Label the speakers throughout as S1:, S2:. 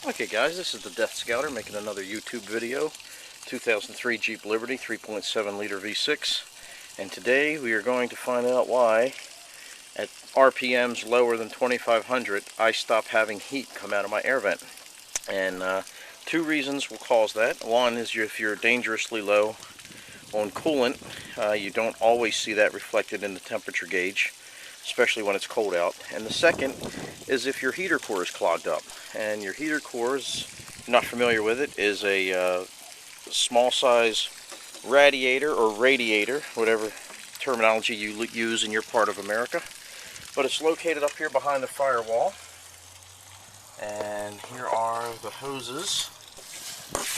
S1: Okay guys, this is the Death Scouter making another YouTube video. 2003 Jeep Liberty 3.7 liter V6, and today we are going to find out why at RPMs lower than 2500 I stop having heat come out of my air vent. And two reasons will cause that. One is if you're dangerously low on coolant, you don't always see that reflected in the temperature gauge, especially when it's cold out. And the second is if your heater core is clogged up. And your heater core, is, if you're not familiar with it, is a small size radiator or radiator, whatever terminology you use in your part of America. But it's located up here behind the firewall. And here are the hoses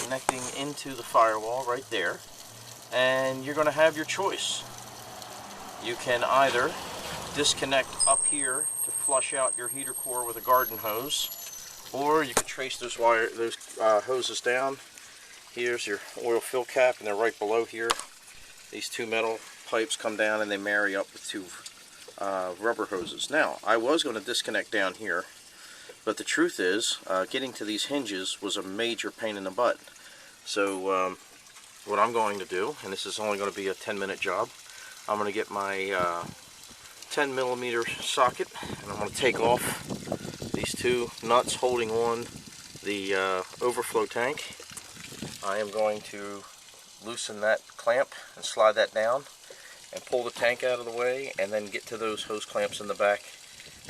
S1: connecting into the firewall right there. And you're going to have your choice. You can either disconnect up here to flush out your heater core with a garden hose, or you can trace those hoses down. Here's your oil fill cap, and they're right below here. These two metal pipes come down and they marry up with two rubber hoses. Now, I was going to disconnect down here, but the truth is, getting to these hinges was a major pain in the butt. So what I'm going to do, and this is only going to be a 10-minute job, I'm going to get my 10mm socket, and I'm going to take off these two nuts holding on the overflow tank. I am going to loosen that clamp and slide that down and pull the tank out of the way, and then get to those hose clamps in the back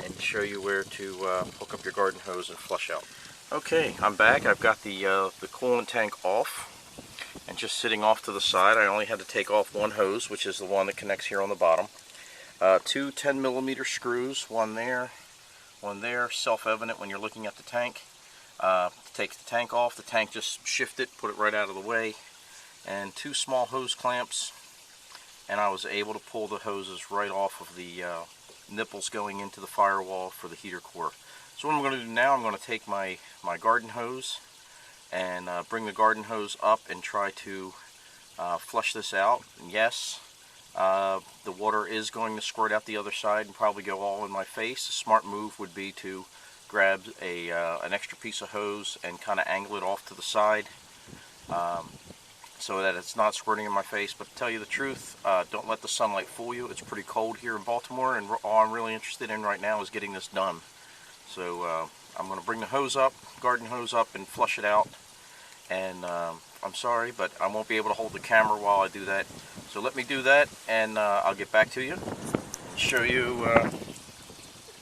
S1: and show you where to hook up your garden hose and flush out. Okay, I'm back. I've got the coolant tank off and just sitting off to the side. I only had to take off one hose, which is the one that connects here on the bottom. Two 10mm screws, one there, self-evident when you're looking at the tank. Take the tank off, the tank just shift it, put it right out of the way, and two small hose clamps, and I was able to pull the hoses right off of the nipples going into the firewall for the heater core. So what I'm going to do now, I'm going to take my garden hose and bring the garden hose up and try to flush this out. And yes, the water is going to squirt out the other side and probably go all in my face. A smart move would be to grab an extra piece of hose and kind of angle it off to the side so that it's not squirting in my face. But to tell you the truth, don't let the sunlight fool you. It's pretty cold here in Baltimore, and all I'm really interested in right now is getting this done. So I'm going to bring the hose up, garden hose up, and flush it out. And I'm sorry, but I won't be able to hold the camera while I do that. So let me do that, and I'll get back to you and show you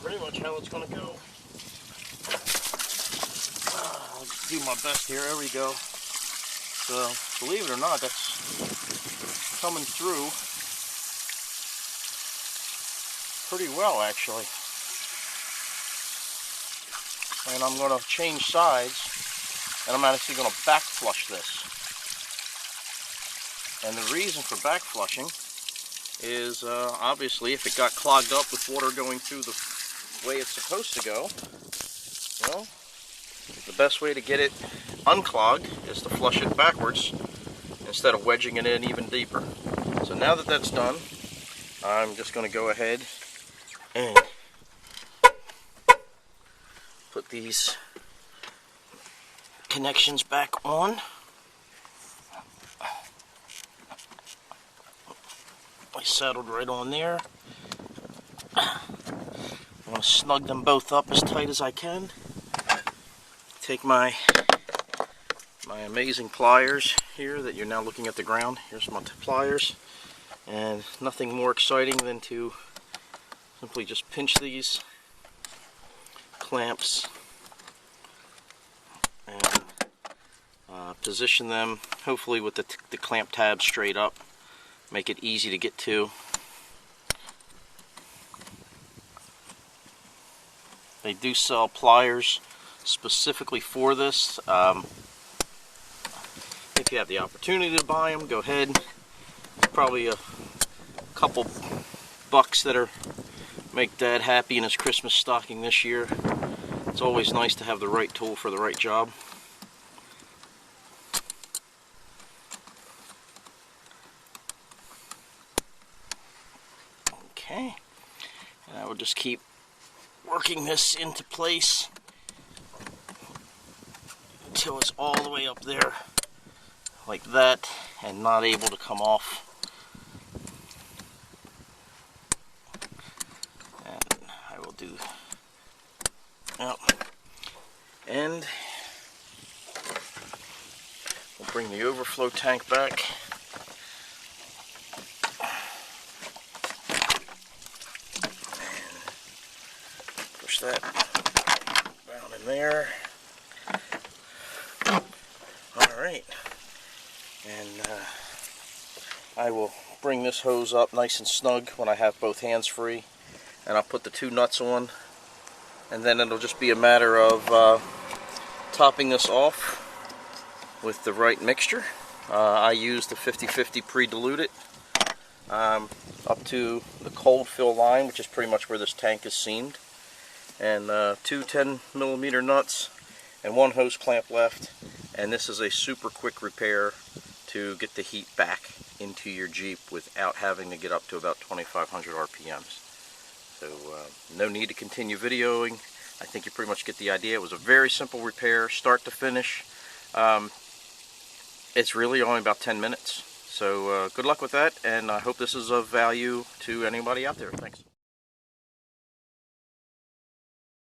S1: pretty much how it's going to go. I'll do my best here. There we go. So, believe it or not, that's coming through pretty well, actually. And I'm going to change sides, and I'm actually going to back flush this. And the reason for back flushing is obviously if it got clogged up with water going through the way it's supposed to go, well, the best way to get it unclogged is to flush it backwards instead of wedging it in even deeper. So now that that's done, I'm just going to go ahead and put these connections back on. I settled right on there. I'm going to snug them both up as tight as I can. Take my amazing pliers here that you're now looking at the ground. Here's my pliers, and nothing more exciting than to simply just pinch these clamps and position them, hopefully with the clamp tab straight up. Make it easy to get to. They do sell pliers specifically for this. If you have the opportunity to buy them, go ahead. There's probably a couple bucks that are make Dad happy in his Christmas stocking this year. It's always nice to have the right tool for the right job. Okay, and I will just keep working this into place till it's all the way up there like that and not able to come off. And I will do, yep. And we'll bring the overflow tank back. And push that down in there. Alright. And I will bring this hose up nice and snug when I have both hands free. And I'll put the two nuts on. And then it'll just be a matter of topping this off with the right mixture. I use the 50-50 pre-diluted up to the cold fill line, which is pretty much where this tank is seamed. And two 10mm nuts and one hose clamp left. And this is a super quick repair to get the heat back into your Jeep without having to get up to about 2,500 RPMs. So no need to continue videoing. I think you pretty much get the idea. It was a very simple repair, start to finish. It's really only about 10 minutes. So good luck with that, and I hope this is of value to anybody out there. Thanks.